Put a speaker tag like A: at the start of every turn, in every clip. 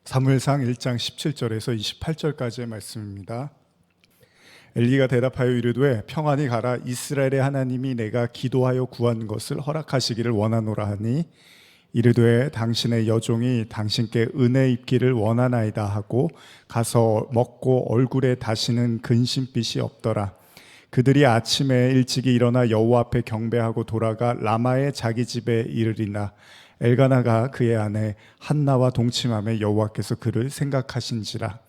A: 사무엘상 1장 17절에서 28절까지의 말씀입니다. 엘리가 대답하여 이르되 평안히 가라. 이스라엘의 하나님이 내가 기도하여 구한 것을 허락하시기를 원하노라 하니 이르되 당신의 여종이 당신께 은혜 입기를 원하나이다 하고 가서 먹고 얼굴에 다시는 근심빛이 없더라. 그들이 아침에 일찍이 일어나 여호와 앞에 경배하고 돌아가 라마의 자기 집에 이르리나 엘가나가 그의 아내 한나와 동침하며 여호와께서 그를 생각하신지라.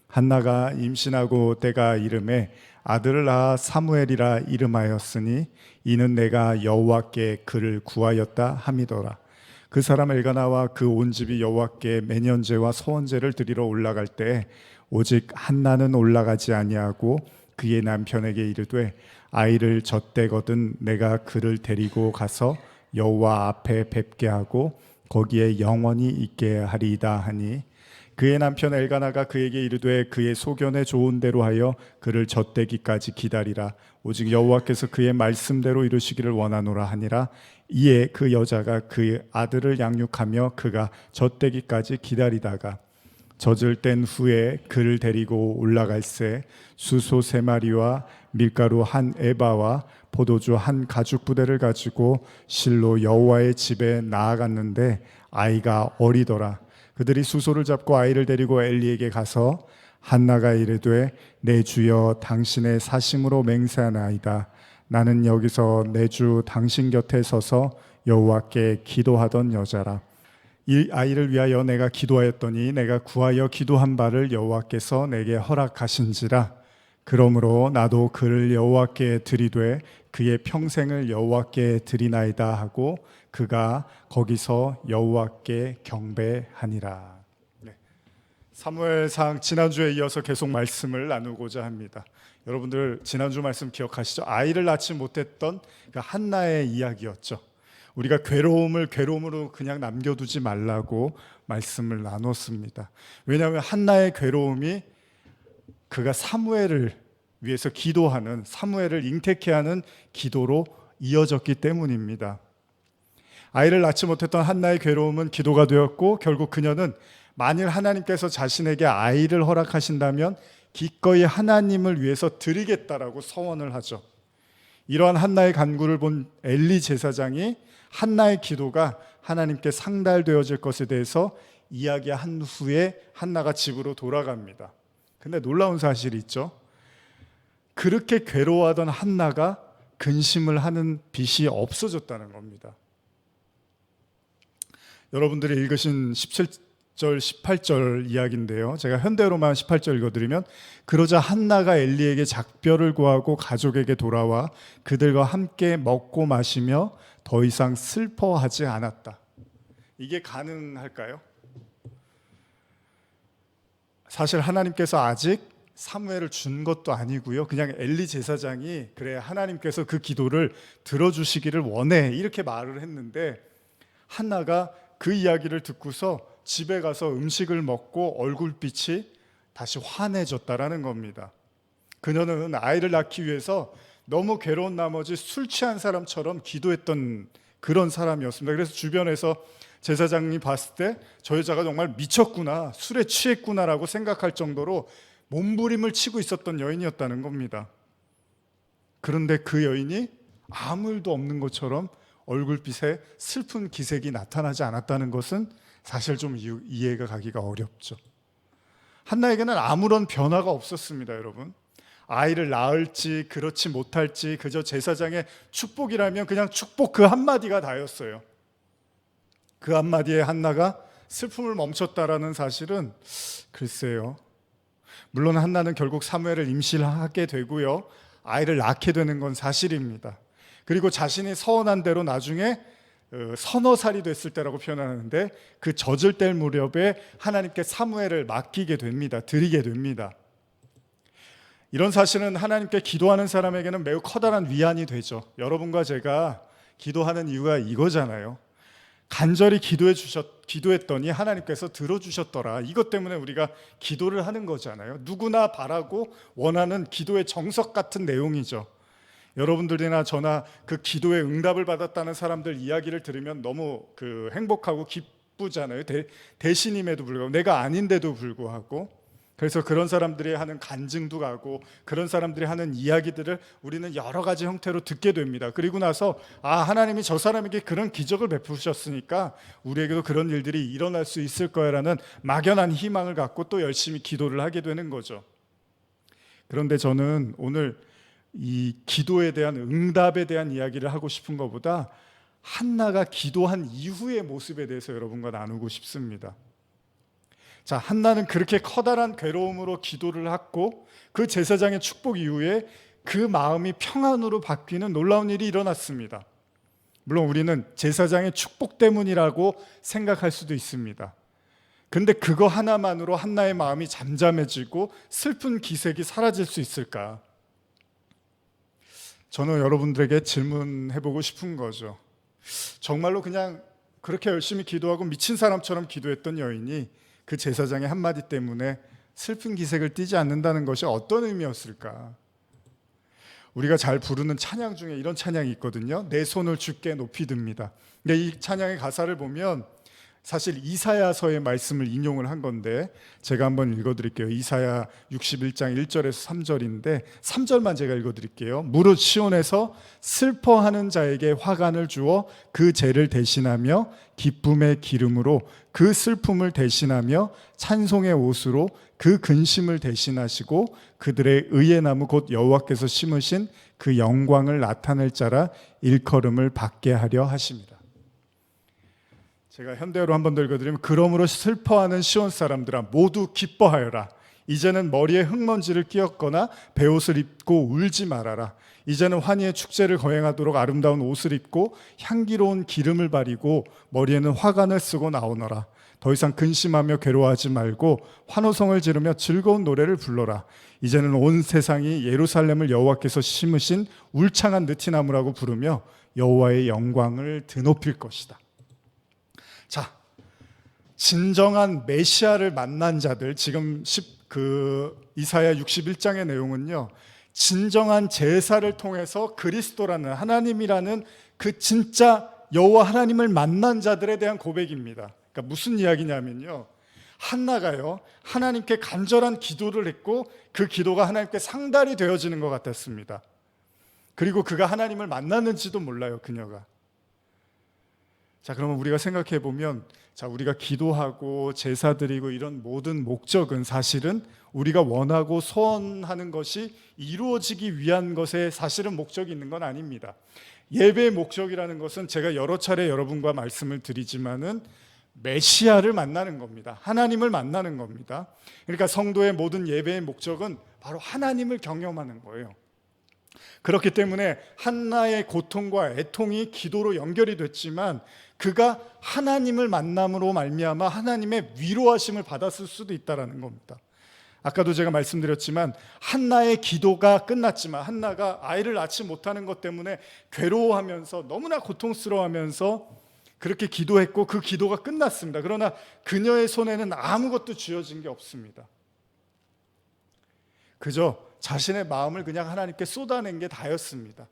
A: 한나가 임신하고 때가 이름에 아들을 낳아 사무엘이라 이름하였으니 이는 내가 여호와께 그를 구하였다 함이더라. 그 사람 엘가나와 그 온 집이 여호와께 매년제와 소원제를 드리러 올라갈 때 오직 한나는 올라가지 아니하고 그의 남편에게 이르되 아이를 젖대거든 내가 그를 데리고 가서 여호와 앞에 뵙게 하고 거기에 영원히 있게 하리이다 하니 그의 남편 엘가나가 그에게 이르되 그의 소견에 좋은 대로 하여 그를 젖대기까지 기다리라. 오직 여호와께서 그의 말씀대로 이루시기를 원하노라 하니라. 이에 그 여자가 그 아들을 양육하며 그가 젖대기까지 기다리다가 젖을 뗀 후에 그를 데리고 올라갈새 수소 3마리와 밀가루 1에바와 포도주 1가죽부대를 가지고 실로 여호와의 집에 나아갔는데 아이가 어리더라. 그들이 수소를 잡고 아이를 데리고 엘리에게 가서 한나가 이르되 내 주여 당신의 사심으로 맹세하나이다. 나는 여기서 내 주 당신 곁에 서서 여호와께 기도하던 여자라. 이 아이를 위하여 내가 기도하였더니 내가 구하여 기도한 바를 여호와께서 내게 허락하신지라. 그러므로 나도 그를 여호와께 드리되 그의 평생을 여호와께 드리나이다 하고 그가 거기서 여호와께 경배하니라. 사무엘상 지난주에 이어서 계속 말씀을 나누고자 합니다. 여러분들 지난주 말씀 기억하시죠? 아이를 낳지 못했던 그 한나의 이야기였죠. 우리가 괴로움을 괴로움으로 그냥 남겨두지 말라고 말씀을 나눴습니다. 왜냐하면 한나의 괴로움이 그가 사무엘을 위해서 기도하는, 사무엘을 잉태케 하는 기도로 이어졌기 때문입니다. 아이를 낳지 못했던 한나의 괴로움은 기도가 되었고 결국 그녀는 만일 하나님께서 자신에게 아이를 허락하신다면 기꺼이 하나님을 위해서 드리겠다라고 서원을 하죠. 이러한 한나의 간구를 본 엘리 제사장이 한나의 기도가 하나님께 상달되어질 것에 대해서 이야기한 후에 한나가 집으로 돌아갑니다. 근데 놀라운 사실이 있죠. 그렇게 괴로워하던 한나가 근심을 하는 빛이 없어졌다는 겁니다. 여러분들이 읽으신 17절, 18절 이야기인데요. 제가 현대로만 18절 읽어드리면 그러자 한나가 엘리에게 작별을 구하고 가족에게 돌아와 그들과 함께 먹고 마시며 더 이상 슬퍼하지 않았다. 이게 가능할까요? 사실 하나님께서 아직 사무엘을 준 것도 아니고요. 그냥 엘리 제사장이 그래 하나님께서 그 기도를 들어주시기를 원해 이렇게 말을 했는데 한나가 그 이야기를 듣고서 집에 가서 음식을 먹고 얼굴빛이 다시 환해졌다라는 겁니다. 그녀는 아이를 낳기 위해서 너무 괴로운 나머지 술 취한 사람처럼 기도했던 그런 사람이었습니다. 그래서 주변에서 제사장이 봤을 때 저 여자가 정말 미쳤구나, 술에 취했구나라고 생각할 정도로 몸부림을 치고 있었던 여인이었다는 겁니다. 그런데 그 여인이 아무 일도 없는 것처럼 얼굴빛에 슬픈 기색이 나타나지 않았다는 것은 사실 좀 이해가 가기가 어렵죠. 한나에게는 아무런 변화가 없었습니다, 여러분. 아이를 낳을지 그렇지 못할지 그저 제사장의 축복이라면 그냥 축복 그 한마디가 다였어요. 그 한마디에 한나가 슬픔을 멈췄다라는 사실은 글쎄요. 물론 한나는 결국 사무엘을 임신하게 되고요. 아이를 낳게 되는 건 사실입니다. 그리고 자신이 서원한 대로 나중에 서너 살이 됐을 때라고 표현하는데 그 젖을 뗄 무렵에 하나님께 사무엘을 맡기게 됩니다. 드리게 됩니다. 이런 사실은 하나님께 기도하는 사람에게는 매우 커다란 위안이 되죠. 여러분과 제가 기도하는 이유가 이거잖아요. 간절히 기도했더니 하나님께서 들어주셨더라. 이것 때문에 우리가 기도를 하는 거잖아요. 누구나 바라고 원하는 기도의 정석 같은 내용이죠. 여러분들이나 저나 그 기도의 응답을 받았다는 사람들 이야기를 들으면 너무 행복하고 바쁘잖아요. 대신임에도 불구하고, 내가 아닌데도 불구하고. 그래서 그런 사람들이 하는 간증도 가고, 그런 사람들이 하는 이야기들을 우리는 여러 가지 형태로 듣게 됩니다. 그리고 나서 하나님이 저 사람에게 그런 기적을 베푸셨으니까 우리에게도 그런 일들이 일어날 수 있을 거야라는 막연한 희망을 갖고 또 열심히 기도를 하게 되는 거죠. 그런데 저는 오늘 이 기도에 대한, 응답에 대한 이야기를 하고 싶은 것보다 한나가 기도한 이후의 모습에 대해서 여러분과 나누고 싶습니다. 자, 한나는 그렇게 커다란 괴로움으로 기도를 했고, 그 제사장의 축복 이후에 그 마음이 평안으로 바뀌는 놀라운 일이 일어났습니다. 물론 우리는 제사장의 축복 때문이라고 생각할 수도 있습니다. 근데 그거 하나만으로 한나의 마음이 잠잠해지고 슬픈 기색이 사라질 수 있을까? 저는 여러분들에게 질문해보고 싶은 거죠. 정말로 그냥 그렇게 열심히 기도하고 미친 사람처럼 기도했던 여인이 그 제사장의 한마디 때문에 슬픈 기색을 띠지 않는다는 것이 어떤 의미였을까? 우리가 잘 부르는 찬양 중에 이런 찬양이 있거든요. 내 손을 주께 높이 듭니다. 근데 이 찬양의 가사를 보면 사실 이사야서의 말씀을 인용을 한 건데, 제가 한번 읽어드릴게요. 이사야 61장 1절에서 3절인데 3절만 제가 읽어드릴게요. 무릇 시온에서 슬퍼하는 자에게 화관을 주어 그 죄를 대신하며 기쁨의 기름으로 그 슬픔을 대신하며 찬송의 옷으로 그 근심을 대신하시고 그들의 의의 나무 곧 여호와께서 심으신 그 영광을 나타낼 자라 일컬음을 받게 하려 하십니다. 제가 현대어로 한 번 더 읽어드리면, 그러므로 슬퍼하는 시온 사람들아 모두 기뻐하여라. 이제는 머리에 흙먼지를 끼얹거나 베옷을 입고 울지 말아라. 이제는 환희의 축제를 거행하도록 아름다운 옷을 입고 향기로운 기름을 바리고 머리에는 화관을 쓰고 나오너라. 더 이상 근심하며 괴로워하지 말고 환호성을 지르며 즐거운 노래를 불러라. 이제는 온 세상이 예루살렘을 여호와께서 심으신 울창한 느티나무라고 부르며 여호와의 영광을 드높일 것이다. 자, 진정한 메시아를 만난 자들, 지금 이사야 61장의 내용은요, 진정한 제사를 통해서 그리스도라는, 하나님이라는 그 진짜 여호와 하나님을 만난 자들에 대한 고백입니다. 그러니까 무슨 이야기냐면요, 한나가요 하나님께 간절한 기도를 했고 그 기도가 하나님께 상달이 되어지는 것 같았습니다. 그리고 그가 하나님을 만났는지도 몰라요, 그녀가. 자, 그러면 우리가 생각해 보면, 자, 우리가 기도하고 제사 드리고 이런 모든 목적은 사실은 우리가 원하고 소원하는 것이 이루어지기 위한 것에 사실은 목적이 있는 건 아닙니다. 예배의 목적이라는 것은 제가 여러 차례 여러분과 말씀을 드리지만은 메시아를 만나는 겁니다. 하나님을 만나는 겁니다. 그러니까 성도의 모든 예배의 목적은 바로 하나님을 경험하는 거예요. 그렇기 때문에 한나의 고통과 애통이 기도로 연결이 됐지만 그가 하나님을 만남으로 말미암아 하나님의 위로하심을 받았을 수도 있다는 겁니다. 아까도 제가 말씀드렸지만 한나의 기도가 끝났지만, 한나가 아이를 낳지 못하는 것 때문에 괴로워하면서 너무나 고통스러워하면서 그렇게 기도했고 그 기도가 끝났습니다. 그러나 그녀의 손에는 아무것도 쥐어진 게 없습니다. 그저 자신의 마음을 그냥 하나님께 쏟아낸 게 다였습니다.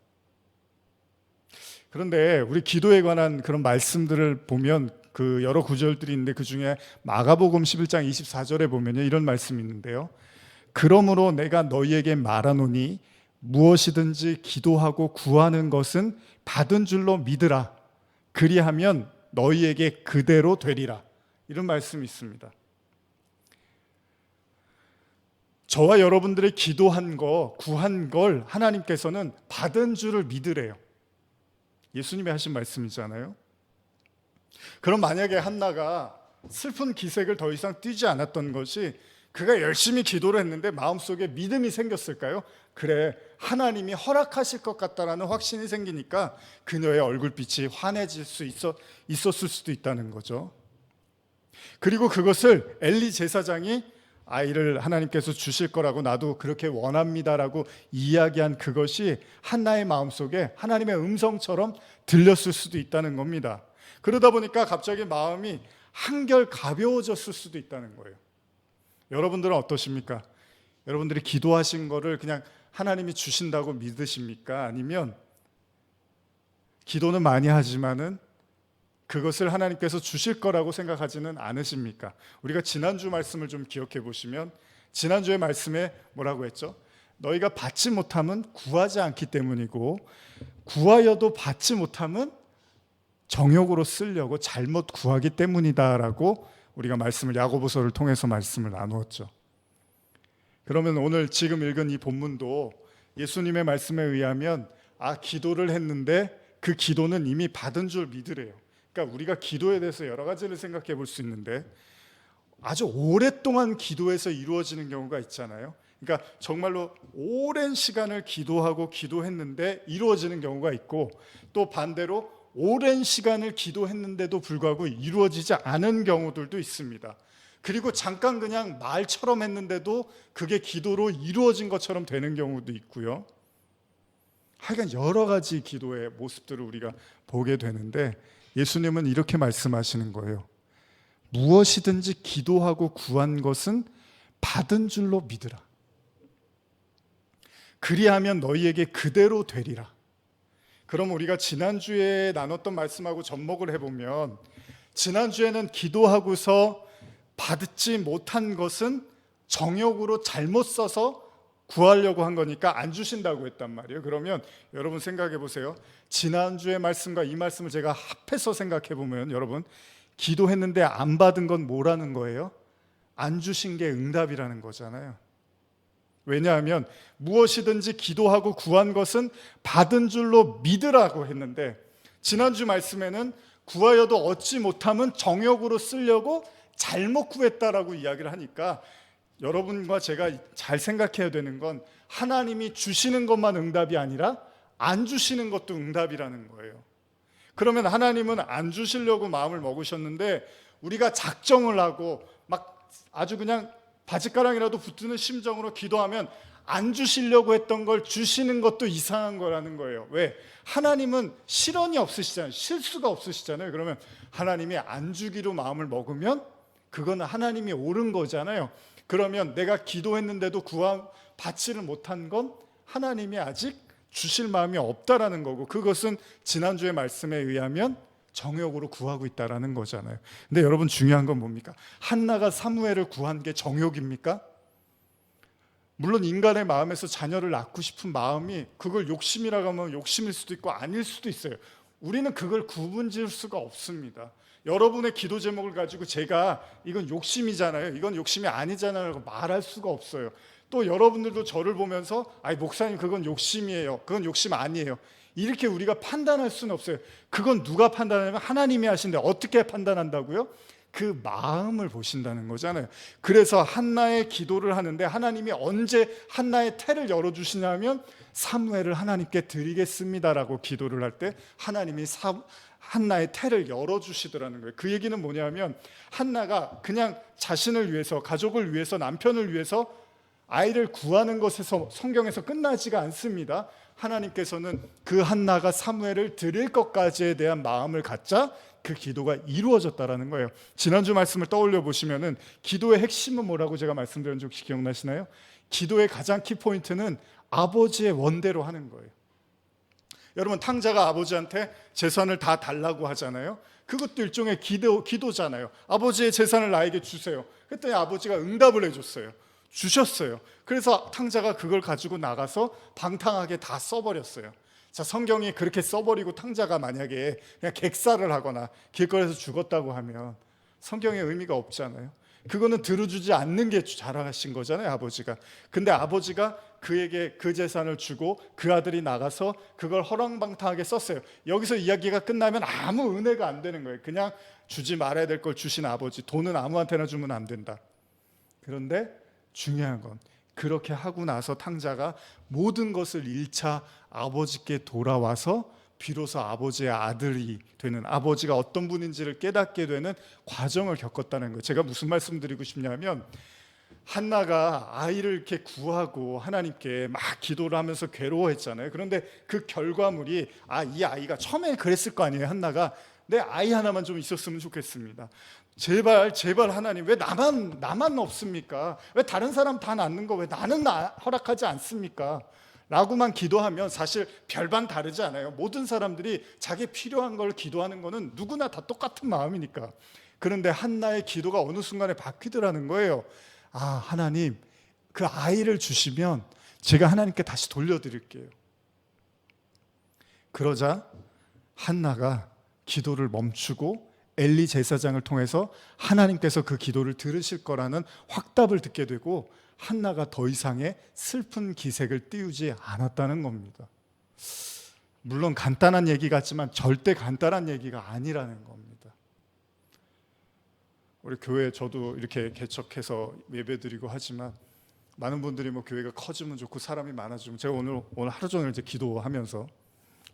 A: 그런데 우리 기도에 관한 그런 말씀들을 보면 그 여러 구절들이 있는데, 그 중에 마가복음 11장 24절에 보면요, 이런 말씀이 있는데요. 그러므로 내가 너희에게 말하노니 무엇이든지 기도하고 구하는 것은 받은 줄로 믿으라. 그리하면 너희에게 그대로 되리라. 이런 말씀이 있습니다. 저와 여러분들의 기도한 거, 구한 걸 하나님께서는 받은 줄을 믿으래요. 예수님이 하신 말씀이잖아요. 그럼 만약에 한나가 슬픈 기색을 더 이상 띠지 않았던 것이 그가 열심히 기도를 했는데 마음속에 믿음이 생겼을까요? 그래, 하나님이 허락하실 것 같다라는 확신이 생기니까 그녀의 얼굴빛이 환해질 수 있었을 수도 있다는 거죠. 그리고 그것을 엘리 제사장이 아이를 하나님께서 주실 거라고 나도 그렇게 원합니다라고 이야기한 그것이 한나의 마음속에 하나님의 음성처럼 들렸을 수도 있다는 겁니다. 그러다 보니까 갑자기 마음이 한결 가벼워졌을 수도 있다는 거예요. 여러분들은 어떠십니까? 여러분들이 기도하신 거를 그냥 하나님이 주신다고 믿으십니까? 아니면 기도는 많이 하지만은 그것을 하나님께서 주실 거라고 생각하지는 않으십니까? 우리가 지난주 말씀을 좀 기억해 보시면 지난주의 말씀에 뭐라고 했죠? 너희가 받지 못함은 구하지 않기 때문이고 구하여도 받지 못함은 정욕으로 쓰려고 잘못 구하기 때문이다라고 우리가 말씀을 야고보서를 통해서 말씀을 나누었죠. 그러면 오늘 지금 읽은 이 본문도 예수님의 말씀에 의하면 기도를 했는데 그 기도는 이미 받은 줄 믿으래요. 그러니까 우리가 기도에 대해서 여러 가지를 생각해 볼 수 있는데 아주 오랫동안 기도해서 이루어지는 경우가 있잖아요. 그러니까 정말로 오랜 시간을 기도하고 기도했는데 이루어지는 경우가 있고, 또 반대로 오랜 시간을 기도했는데도 불구하고 이루어지지 않은 경우들도 있습니다. 그리고 잠깐 그냥 말처럼 했는데도 그게 기도로 이루어진 것처럼 되는 경우도 있고요. 하여간 여러 가지 기도의 모습들을 우리가 보게 되는데 예수님은 이렇게 말씀하시는 거예요. 무엇이든지 기도하고 구한 것은 받은 줄로 믿으라. 그리하면 너희에게 그대로 되리라. 그럼 우리가 지난주에 나눴던 말씀하고 접목을 해보면 지난주에는 기도하고서 받지 못한 것은 정욕으로 잘못 써서 구하려고 한 거니까 안 주신다고 했단 말이에요. 그러면 여러분 생각해 보세요. 지난주의 말씀과 이 말씀을 제가 합해서 생각해 보면 여러분, 기도했는데 안 받은 건 뭐라는 거예요? 안 주신 게 응답이라는 거잖아요. 왜냐하면 무엇이든지 기도하고 구한 것은 받은 줄로 믿으라고 했는데 지난주 말씀에는 구하여도 얻지 못함은 정욕으로 쓰려고 잘못 구했다라고 이야기를 하니까 여러분과 제가 잘 생각해야 되는 건 하나님이 주시는 것만 응답이 아니라 안 주시는 것도 응답이라는 거예요. 그러면 하나님은 안 주시려고 마음을 먹으셨는데 우리가 작정을 하고 막 아주 그냥 바짓가랑이라도 붙드는 심정으로 기도하면 안 주시려고 했던 걸 주시는 것도 이상한 거라는 거예요. 왜? 하나님은 실언이 없으시잖아요. 실수가 없으시잖아요. 그러면 하나님이 안 주기로 마음을 먹으면 그거는 하나님이 옳은 거잖아요. 그러면 내가 기도했는데도 받지를 못한 건 하나님이 아직 주실 마음이 없다라는 거고, 그것은 지난주의 말씀에 의하면 정욕으로 구하고 있다라는 거잖아요. 근데 여러분 중요한 건 뭡니까? 한나가 사무엘을 구한 게 정욕입니까? 물론 인간의 마음에서 자녀를 낳고 싶은 마음이 그걸 욕심이라고 하면 욕심일 수도 있고 아닐 수도 있어요. 우리는 그걸 구분지을 수가 없습니다. 여러분의 기도 제목을 가지고 제가 이건 욕심이잖아요, 이건 욕심이 아니잖아요 라고 말할 수가 없어요. 또 여러분들도 저를 보면서 목사님 그건 욕심이에요, 그건 욕심 아니에요, 이렇게 우리가 판단할 수는 없어요. 그건 누가 판단하냐면 하나님이 하신데 어떻게 판단한다고요? 그 마음을 보신다는 거잖아요. 그래서 한나의 기도를 하는데 하나님이 언제 한나의 태를 열어주시냐면 사무엘을 하나님께 드리겠습니다라고 기도를 할 때 하나님이 한나의 태를 열어주시더라는 거예요. 그 얘기는 뭐냐면 한나가 그냥 자신을 위해서, 가족을 위해서, 남편을 위해서 아이를 구하는 것에서 성경에서 끝나지가 않습니다. 하나님께서는 그 한나가 사무엘을 드릴 것까지에 대한 마음을 갖자 그 기도가 이루어졌다라는 거예요. 지난주 말씀을 떠올려 보시면은 기도의 핵심은 뭐라고 제가 말씀드렸는지 혹시 기억나시나요? 기도의 가장 키포인트는 아버지의 원대로 하는 거예요. 여러분, 탕자가 아버지한테 재산을 다 달라고 하잖아요. 그것도 일종의 기도잖아요. 아버지의 재산을 나에게 주세요. 그랬더니 아버지가 응답을 해줬어요. 주셨어요. 그래서 탕자가 그걸 가지고 나가서 방탕하게 다 써버렸어요. 자, 성경이 그렇게 써버리고 탕자가 만약에 그냥 객사를 하거나 길거리에서 죽었다고 하면 성경의 의미가 없잖아요. 그거는 들어주지 않는 게 잘하신 거잖아요, 아버지가. 근데 아버지가 그에게 그 재산을 주고 그 아들이 나가서 그걸 허랑방탕하게 썼어요. 여기서 이야기가 끝나면 아무 은혜가 안 되는 거예요. 그냥 주지 말아야 될 걸 주신 아버지, 돈은 아무한테나 주면 안 된다. 그런데 중요한 건 그렇게 하고 나서 탕자가 모든 것을 잃자 아버지께 돌아와서 비로소 아버지의 아들이 되는, 아버지가 어떤 분인지를 깨닫게 되는 과정을 겪었다는 거예요. 제가 무슨 말씀 드리고 싶냐면 한나가 아이를 이렇게 구하고 하나님께 막 기도를 하면서 괴로워했잖아요. 그런데 그 결과물이 이 아이가 처음에 그랬을 거 아니에요. 한나가 내 아이 하나만 좀 있었으면 좋겠습니다. 제발 하나님, 왜 나만 없습니까? 왜 다른 사람 다 낳는 거 왜 나는 허락하지 않습니까? 라고만 기도하면 사실 별반 다르지 않아요. 모든 사람들이 자기 필요한 걸 기도하는 거는 누구나 다 똑같은 마음이니까. 그런데 한나의 기도가 어느 순간에 바뀌더라는 거예요. 아, 하나님, 그 아이를 주시면 제가 하나님께 다시 돌려드릴게요. 그러자 한나가 기도를 멈추고 엘리 제사장을 통해서 하나님께서 그 기도를 들으실 거라는 확답을 듣게 되고, 한나가 더 이상의 슬픈 기색을 띄우지 않았다는 겁니다. 물론 간단한 얘기 같지만 절대 간단한 얘기가 아니라는 겁니다. 우리 교회 저도 이렇게 개척해서 예배드리고 하지만 많은 분들이 뭐 교회가 커지면 좋고 사람이 많아지면, 제가 오늘 하루 종일 이제 기도하면서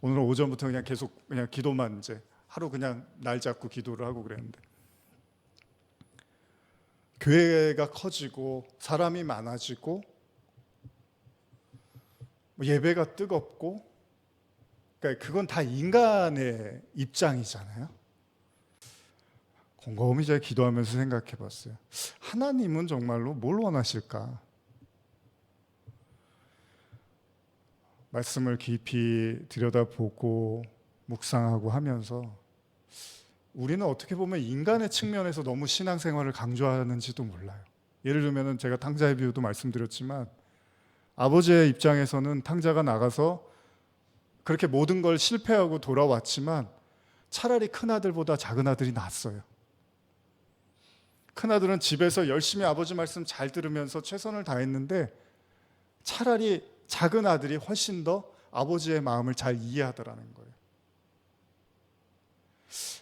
A: 오늘 오전부터 그냥 계속 그냥 기도만 이제 하루 그냥 날 잡고 기도를 하고 그랬는데, 교회가 커지고 사람이 많아지고 예배가 뜨겁고, 그러니까 그건 다 인간의 입장이잖아요. 곰곰이 제가 기도하면서 생각해 봤어요. 하나님은 정말로 뭘 원하실까? 말씀을 깊이 들여다보고 묵상하고 하면서 우리는 어떻게 보면 인간의 측면에서 너무 신앙생활을 강조하는지도 몰라요. 예를 들면 제가 탕자의 비유도 말씀드렸지만, 아버지의 입장에서는 탕자가 나가서 그렇게 모든 걸 실패하고 돌아왔지만 차라리 큰아들보다 작은아들이 낫어요. 큰아들은 집에서 열심히 아버지 말씀 잘 들으면서 최선을 다했는데 차라리 작은아들이 훨씬 더 아버지의 마음을 잘 이해하더라는 거예요.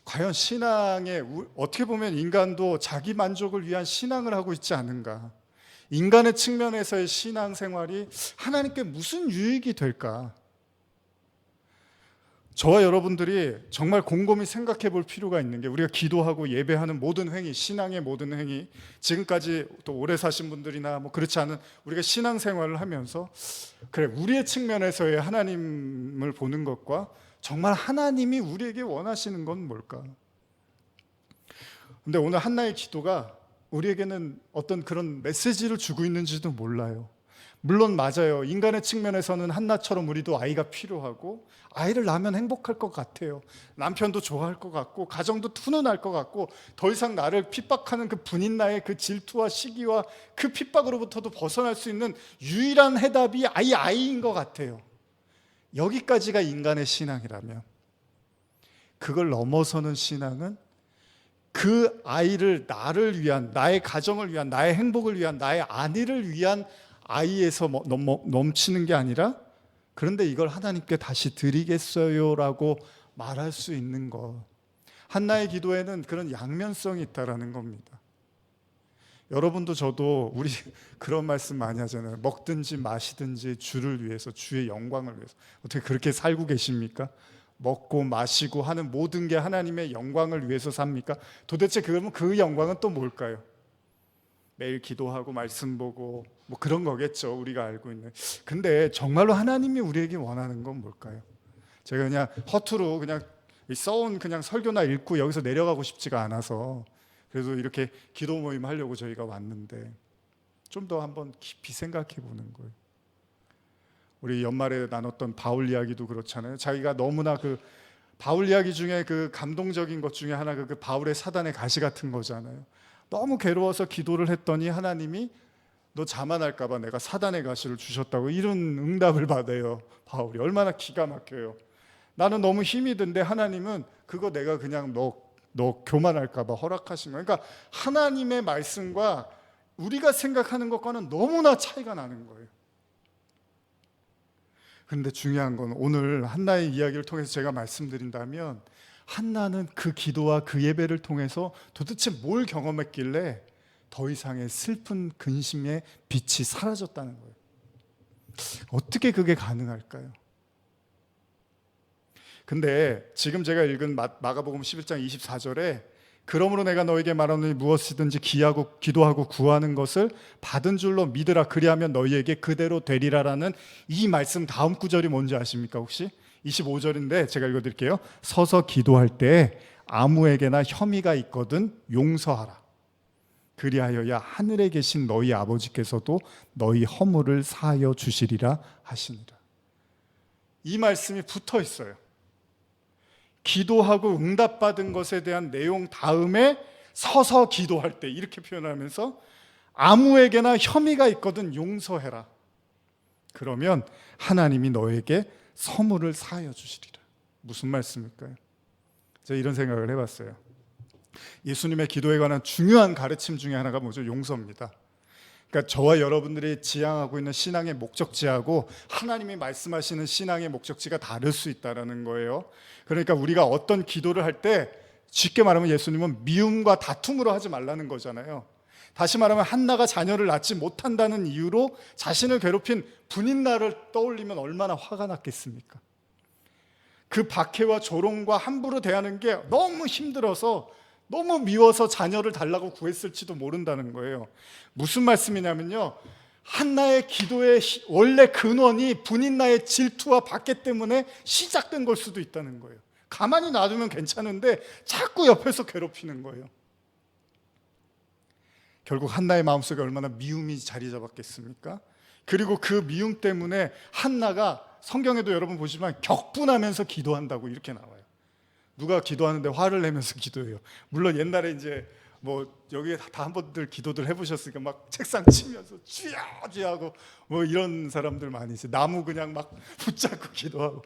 A: 과연 신앙에, 어떻게 보면 인간도 자기 만족을 위한 신앙을 하고 있지 않은가? 인간의 측면에서의 신앙생활이 하나님께 무슨 유익이 될까? 저와 여러분들이 정말 곰곰이 생각해 볼 필요가 있는 게, 우리가 기도하고 예배하는 모든 행위, 신앙의 모든 행위, 지금까지 또 오래 사신 분들이나 뭐 그렇지 않은 우리가 신앙생활을 하면서, 그래, 우리의 측면에서의 하나님을 보는 것과 정말 하나님이 우리에게 원하시는 건 뭘까? 근데 오늘 한나의 기도가 우리에게는 어떤 그런 메시지를 주고 있는지도 몰라요. 물론 맞아요. 인간의 측면에서는 한나처럼 우리도 아이가 필요하고, 아이를 낳으면 행복할 것 같아요. 남편도 좋아할 것 같고, 가정도 훈훈할 것 같고, 더 이상 나를 핍박하는 그 분인나의 그 질투와 시기와 그 핍박으로부터도 벗어날 수 있는 유일한 해답이 아이인 것 같아요. 여기까지가 인간의 신앙이라면, 그걸 넘어서는 신앙은 그 아이를 나를 위한, 나의 가정을 위한, 나의 행복을 위한, 나의 안위를 위한 아이에서 넘치는 게 아니라, 그런데 이걸 하나님께 다시 드리겠어요 라고 말할 수 있는 것. 한나의 기도에는 그런 양면성이 있다라는 겁니다. 여러분도 저도 우리 그런 말씀 많이 하잖아요. 먹든지 마시든지 주를 위해서, 주의 영광을 위해서. 어떻게 그렇게 살고 계십니까? 먹고 마시고 하는 모든 게 하나님의 영광을 위해서 삽니까? 도대체 그러면 그 영광은 또 뭘까요? 매일 기도하고 말씀 보고 뭐 그런 거겠죠, 우리가 알고 있는. 근데 정말로 하나님이 우리에게 원하는 건 뭘까요? 제가 그냥 허투루 그냥 써온 그냥 설교나 읽고 여기서 내려가고 싶지가 않아서, 그래서 이렇게 기도 모임 하려고 저희가 왔는데, 좀 더 한번 깊이 생각해 보는 거예요. 우리 연말에 나눴던 바울 이야기도 그렇잖아요. 자기가 너무나 그 바울 이야기 중에 그 감동적인 것 중에 하나가 그 바울의 사단의 가시 같은 거잖아요. 너무 괴로워서 기도를 했더니 하나님이 너 자만할까 봐 내가 사단의 가시를 주셨다고, 이런 응답을 받아요. 바울이 얼마나 기가 막혀요. 나는 너무 힘이 든데 하나님은 그거 내가 그냥 너 교만할까 봐 허락하신 거예요. 그러니까 하나님의 말씀과 우리가 생각하는 것과는 너무나 차이가 나는 거예요. 그런데 중요한 건, 오늘 한나의 이야기를 통해서 제가 말씀드린다면, 한나는 그 기도와 그 예배를 통해서 도대체 뭘 경험했길래 더 이상의 슬픈 근심의 빛이 사라졌다는 거예요. 어떻게 그게 가능할까요? 근데 지금 제가 읽은 마가복음 11장 24절에 그러므로 내가 너에게 말하노니 무엇이든지 기도하고 구하는 것을 받은 줄로 믿으라, 그리하면 너희에게 그대로 되리라라는 이 말씀 다음 구절이 뭔지 아십니까 혹시? 25절인데 제가 읽어드릴게요. 서서 기도할 때 아무에게나 혐의가 있거든 용서하라. 그리하여야 하늘에 계신 너희 아버지께서도 너희 허물을 사하여 주시리라 하시니라. 이 말씀이 붙어 있어요. 기도하고 응답받은 것에 대한 내용 다음에 서서 기도할 때 이렇게 표현하면서 아무에게나 혐의가 있거든 용서해라. 그러면 하나님이 너에게 선물을 사하여 주시리라. 무슨 말씀일까요? 제가 이런 생각을 해봤어요. 예수님의 기도에 관한 중요한 가르침 중에 하나가 뭐죠? 용서입니다. 그러니까 저와 여러분들이 지향하고 있는 신앙의 목적지하고 하나님이 말씀하시는 신앙의 목적지가 다를 수 있다는 거예요. 그러니까 우리가 어떤 기도를 할 때 쉽게 말하면 예수님은 미움과 다툼으로 하지 말라는 거잖아요. 다시 말하면 한나가 자녀를 낳지 못한다는 이유로 자신을 괴롭힌 분인나를 떠올리면 얼마나 화가 났겠습니까? 그 박해와 조롱과 함부로 대하는 게 너무 힘들어서 너무 미워서 자녀를 달라고 구했을지도 모른다는 거예요. 무슨 말씀이냐면요, 한나의 기도의 원래 근원이 분인나의 질투와 박해 때문에 시작된 걸 수도 있다는 거예요. 가만히 놔두면 괜찮은데 자꾸 옆에서 괴롭히는 거예요. 결국 한나의 마음속에 얼마나 미움이 자리 잡았겠습니까? 그리고 그 미움 때문에 한나가 성경에도 여러분 보시면 격분하면서 기도한다고 이렇게 나와요. 누가 기도하는데 화를 내면서 기도해요. 물론 옛날에 이제 뭐 여기에 다 한 번들 기도들 해보셨으니까 막 책상 치면서 쥐야 하고 뭐 이런 사람들 많이 있어요. 나무 그냥 막 붙잡고 기도하고.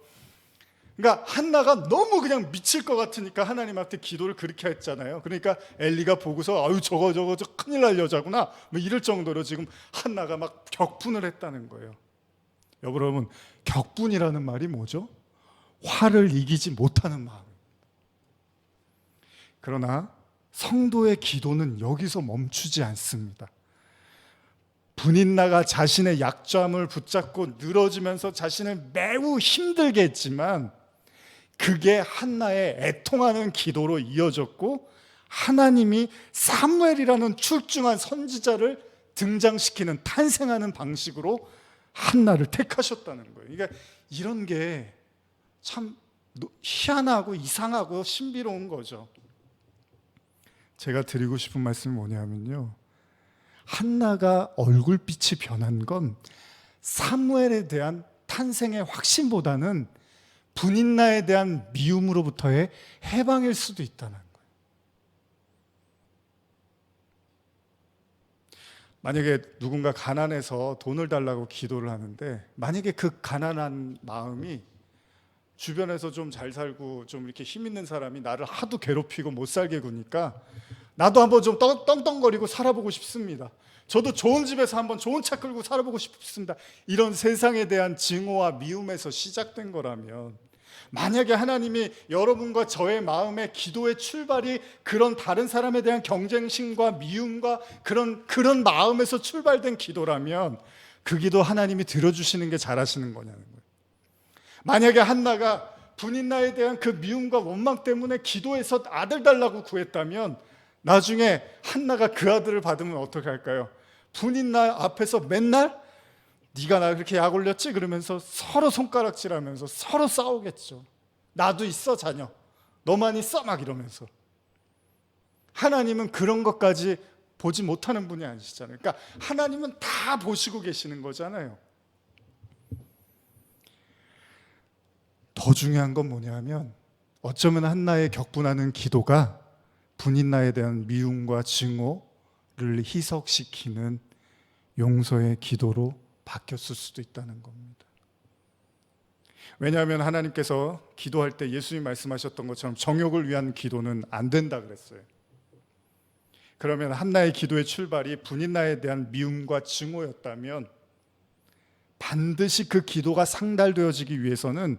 A: 그러니까 한나가 너무 그냥 미칠 것 같으니까 하나님한테 기도를 그렇게 했잖아요. 그러니까 엘리가 보고서 아유 저거 큰일 날 여자구나 뭐 이럴 정도로 지금 한나가 막 격분을 했다는 거예요. 여러분, 격분이라는 말이 뭐죠? 화를 이기지 못하는 마음. 그러나 성도의 기도는 여기서 멈추지 않습니다. 분인나가 자신의 약점을 붙잡고 늘어지면서 자신을 매우 힘들게 했지만 그게 한나의 애통하는 기도로 이어졌고 하나님이 사무엘이라는 출중한 선지자를 등장시키는 탄생하는 방식으로 한나를 택하셨다는 거예요. 그러니까 이런 게 참 희한하고 이상하고 신비로운 거죠. 제가 드리고 싶은 말씀이 뭐냐면요, 한나가 얼굴빛이 변한 건 사무엘에 대한 탄생의 확신보다는 분인나에 대한 미움으로부터의 해방일 수도 있다는 거예요. 만약에 누군가 가난해서 돈을 달라고 기도를 하는데 만약에 그 가난한 마음이 주변에서 좀 잘 살고 좀 이렇게 힘 있는 사람이 나를 하도 괴롭히고 못 살게 구니까 나도 한번 좀 떵떵거리고 살아보고 싶습니다. 저도 좋은 집에서 한번 좋은 차 끌고 살아보고 싶습니다. 이런 세상에 대한 증오와 미움에서 시작된 거라면, 만약에 하나님이 여러분과 저의 마음의 기도의 출발이 그런 다른 사람에 대한 경쟁심과 미움과 그런 마음에서 출발된 기도라면 그 기도 하나님이 들어주시는 게 잘하시는 거냐는 거예요. 만약에 한나가 분인나에 대한 그 미움과 원망 때문에 기도해서 아들 달라고 구했다면 나중에 한나가 그 아들을 받으면 어떻게 할까요? 분인나 앞에서 맨날 네가 나 그렇게 약 올렸지? 그러면서 서로 손가락질하면서 서로 싸우겠죠. 나도 있어 자녀, 너만 있어 막 이러면서. 하나님은 그런 것까지 보지 못하는 분이 아니시잖아요. 그러니까 하나님은 다 보시고 계시는 거잖아요. 더 중요한 건 뭐냐면 어쩌면 한나의 격분하는 기도가 분인나에 대한 미움과 증오를 희석시키는 용서의 기도로 바뀌었을 수도 있다는 겁니다. 왜냐하면 하나님께서 기도할 때 예수님 말씀하셨던 것처럼 정욕을 위한 기도는 안 된다 그랬어요. 그러면 한나의 기도의 출발이 분인나에 대한 미움과 증오였다면 반드시 그 기도가 상달되어지기 위해서는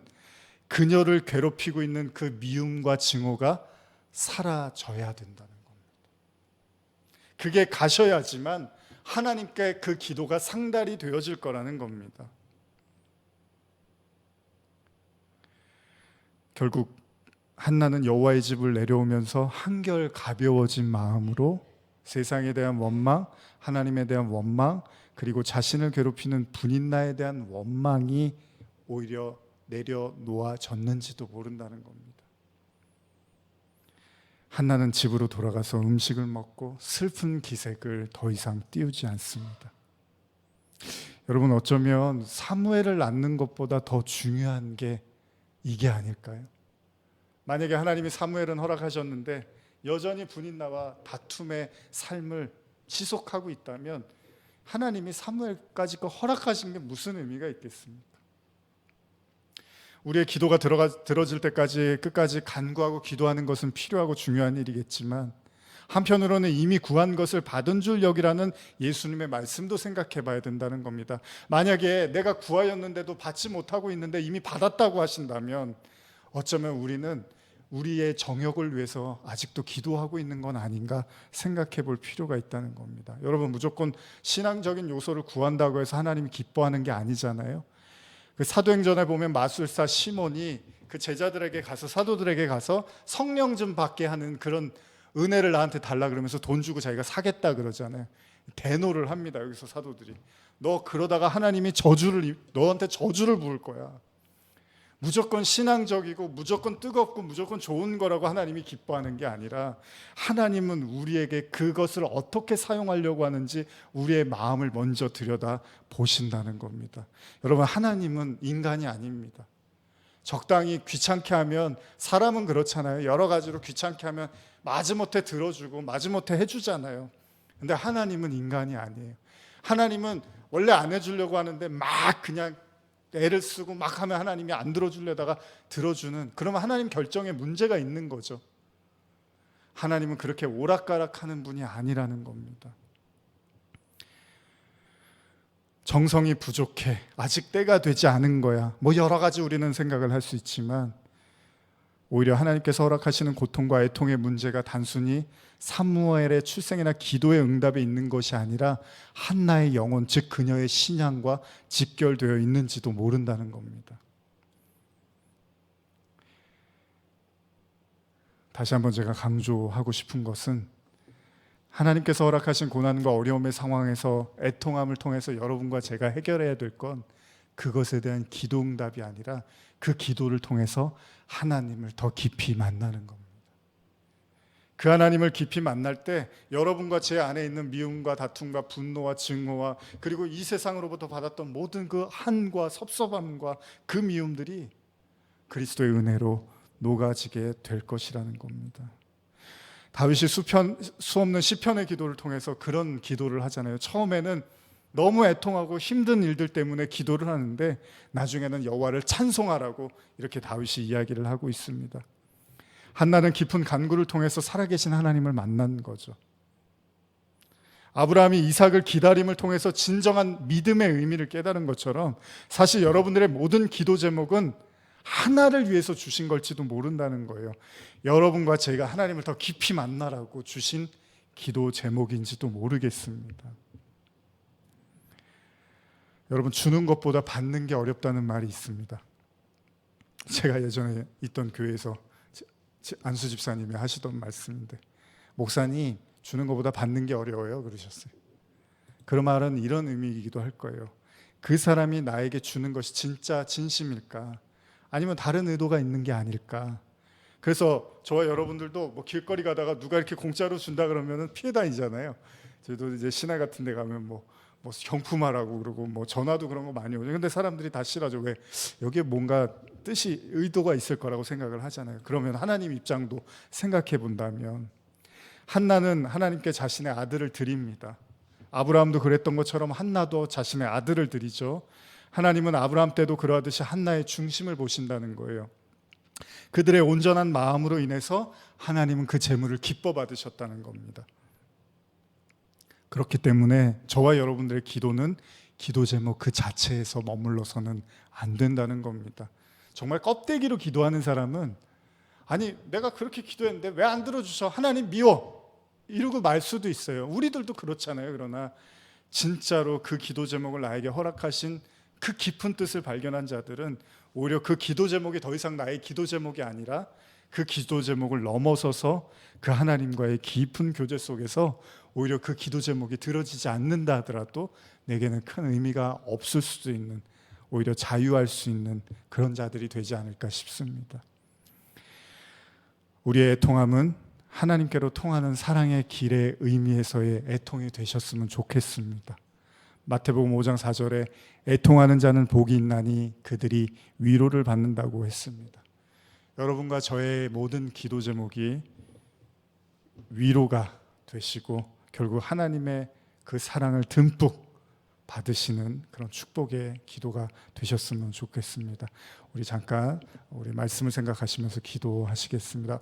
A: 그녀를 괴롭히고 있는 그 미움과 증오가 사라져야 된다는 겁니다. 그게 가셔야지만 하나님께 그 기도가 상달이 되어질 거라는 겁니다. 결국 한나는 여호와의 집을 내려오면서 한결 가벼워진 마음으로 세상에 대한 원망, 하나님에 대한 원망, 그리고 자신을 괴롭히는 분인나에 대한 원망이 오히려 내려놓아졌는지도 모른다는 겁니다. 한나는 집으로 돌아가서 음식을 먹고 슬픈 기색을 더 이상 띄우지 않습니다. 여러분, 어쩌면 사무엘을 낳는 것보다 더 중요한 게 이게 아닐까요? 만약에 하나님이 사무엘은 허락하셨는데 여전히 분인나와 다툼의 삶을 지속하고 있다면 하나님이 사무엘까지 거 허락하신 게 무슨 의미가 있겠습니까? 우리의 기도가 들어질 때까지 끝까지 간구하고 기도하는 것은 필요하고 중요한 일이겠지만, 한편으로는 이미 구한 것을 받은 줄 여기라는 예수님의 말씀도 생각해 봐야 된다는 겁니다. 만약에 내가 구하였는데도 받지 못하고 있는데 이미 받았다고 하신다면 어쩌면 우리는 우리의 정욕을 위해서 아직도 기도하고 있는 건 아닌가 생각해 볼 필요가 있다는 겁니다. 여러분, 무조건 신앙적인 요소를 구한다고 해서 하나님이 기뻐하는 게 아니잖아요. 그 사도행전에 보면 마술사 시몬이 그 제자들에게 가서, 사도들에게 가서 성령 좀 받게 하는 그런 은혜를 나한테 달라 그러면서 돈 주고 자기가 사겠다 그러잖아요. 대노를 합니다. 여기서 사도들이 너 그러다가 하나님이 너한테 저주를 부을 거야. 무조건 신앙적이고 무조건 뜨겁고 무조건 좋은 거라고 하나님이 기뻐하는 게 아니라, 하나님은 우리에게 그것을 어떻게 사용하려고 하는지 우리의 마음을 먼저 들여다 보신다는 겁니다. 여러분, 하나님은 인간이 아닙니다. 적당히 귀찮게 하면, 사람은 그렇잖아요. 여러 가지로 귀찮게 하면 마지못해 들어주고 마지못해 해주잖아요. 근데 하나님은 인간이 아니에요. 하나님은 원래 안 해주려고 하는데 막 그냥 애를 쓰고 막 하면 하나님이 안 들어주려다가 들어주는, 그러면 하나님 결정에 문제가 있는 거죠. 하나님은 그렇게 오락가락하는 분이 아니라는 겁니다. 정성이 부족해, 아직 때가 되지 않은 거야, 뭐 여러 가지 우리는 생각을 할 수 있지만, 오히려 하나님께서 허락하시는 고통과 애통의 문제가 단순히 사무엘의 출생이나 기도의 응답에 있는 것이 아니라 한나의 영혼, 즉 그녀의 신앙과 직결되어 있는지도 모른다는 겁니다. 다시 한번 제가 강조하고 싶은 것은, 하나님께서 허락하신 고난과 어려움의 상황에서 애통함을 통해서 여러분과 제가 해결해야 될 건 그것에 대한 기도 응답이 아니라 그 기도를 통해서 하나님을 더 깊이 만나는 겁니다. 그 하나님을 깊이 만날 때 여러분과 제 안에 있는 미움과 다툼과 분노와 증오와, 그리고 이 세상으로부터 받았던 모든 그 한과 섭섭함과 그 미움들이 그리스도의 은혜로 녹아지게 될 것이라는 겁니다. 다윗이 수없는 시편의 기도를 통해서 그런 기도를 하잖아요. 처음에는 너무 애통하고 힘든 일들 때문에 기도를 하는데 나중에는 여호와를 찬송하라고 이렇게 다윗이 이야기를 하고 있습니다. 한나는 깊은 간구를 통해서 살아계신 하나님을 만난 거죠. 아브라함이 이삭을 기다림을 통해서 진정한 믿음의 의미를 깨달은 것처럼, 사실 여러분들의 모든 기도 제목은 하나를 위해서 주신 걸지도 모른다는 거예요. 여러분과 제가 하나님을 더 깊이 만나라고 주신 기도 제목인지도 모르겠습니다. 여러분, 주는 것보다 받는 게 어렵다는 말이 있습니다. 제가 예전에 있던 교회에서 안수 집사님이 하시던 말씀인데, 목사님, 주는 것보다 받는 게 어려워요 그러셨어요. 그 말은 이런 의미이기도 할 거예요. 그 사람이 나에게 주는 것이 진짜 진심일까, 아니면 다른 의도가 있는 게 아닐까. 그래서 저와 여러분들도 뭐 길거리 가다가 누가 이렇게 공짜로 준다 그러면 피해 다니잖아요. 저희도 이제 시내 같은 데 가면 뭐 경품하라고 그러고 뭐 전화도 그런 거 많이 오죠. 근데 사람들이 다 싫어하죠. 왜? 여기에 뭔가 뜻이, 의도가 있을 거라고 생각을 하잖아요. 그러면 하나님 입장도 생각해 본다면, 한나는 하나님께 자신의 아들을 드립니다. 아브라함도 그랬던 것처럼 한나도 자신의 아들을 드리죠. 하나님은 아브라함 때도 그러하듯이 한나의 중심을 보신다는 거예요. 그들의 온전한 마음으로 인해서 하나님은 그 제물을 기뻐 받으셨다는 겁니다. 그렇기 때문에 저와 여러분들의 기도는 기도 제목 그 자체에서 머물러서는 안 된다는 겁니다. 정말 껍데기로 기도하는 사람은, 아니 내가 그렇게 기도했는데 왜 안 들어주셔, 하나님 미워, 이러고 말 수도 있어요. 우리들도 그렇잖아요. 그러나 진짜로 그 기도 제목을 나에게 허락하신 그 깊은 뜻을 발견한 자들은 오히려 그 기도 제목이 더 이상 나의 기도 제목이 아니라 그 기도 제목을 넘어서서 그 하나님과의 깊은 교제 속에서 오히려 그 기도 제목이 들어지지 않는다 하더라도 내게는 큰 의미가 없을 수도 있는, 오히려 자유할 수 있는 그런 자들이 되지 않을까 싶습니다. 우리의 애통함은 하나님께로 통하는 사랑의 길의 의미에서의 애통이 되셨으면 좋겠습니다. 마태복음 5장 4절에 애통하는 자는 복이 있나니 그들이 위로를 받는다고 했습니다. 여러분과 저의 모든 기도 제목이 위로가 되시고 결국 하나님의 그 사랑을 듬뿍 받으시는 그런 축복의 기도가 되셨으면 좋겠습니다. 우리 잠깐 우리 말씀을 생각하시면서 기도하시겠습니다.